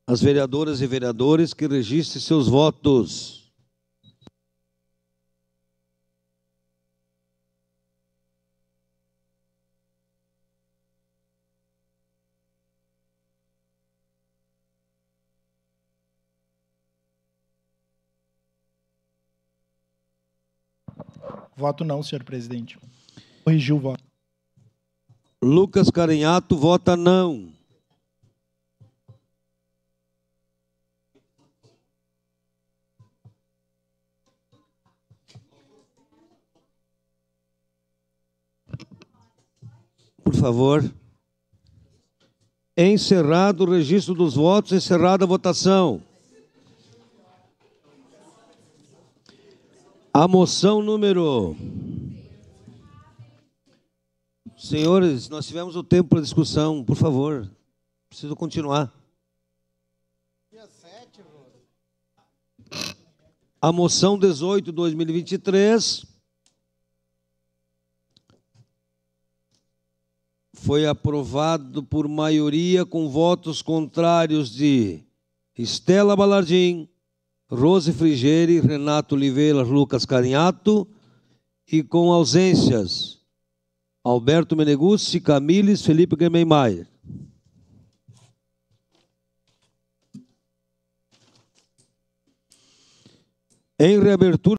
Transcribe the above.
As vereadoras e vereadores que registrem seus votos. Voto não, senhor presidente. Corrigiu o voto. Lucas Carinhato vota não. Por favor. Encerrado o registro dos votos, encerrada a votação. A moção número... Senhores, nós tivemos o tempo para discussão, por favor. Preciso continuar. A moção 18/2023 foi aprovado por maioria com votos contrários de Estela Balardim, Rose Frigeri, Renato Oliveira, Lucas Carinhato, e com ausências Alberto Meneguzzi, Camilles, Felipe Gemeinmaier. Em reabertura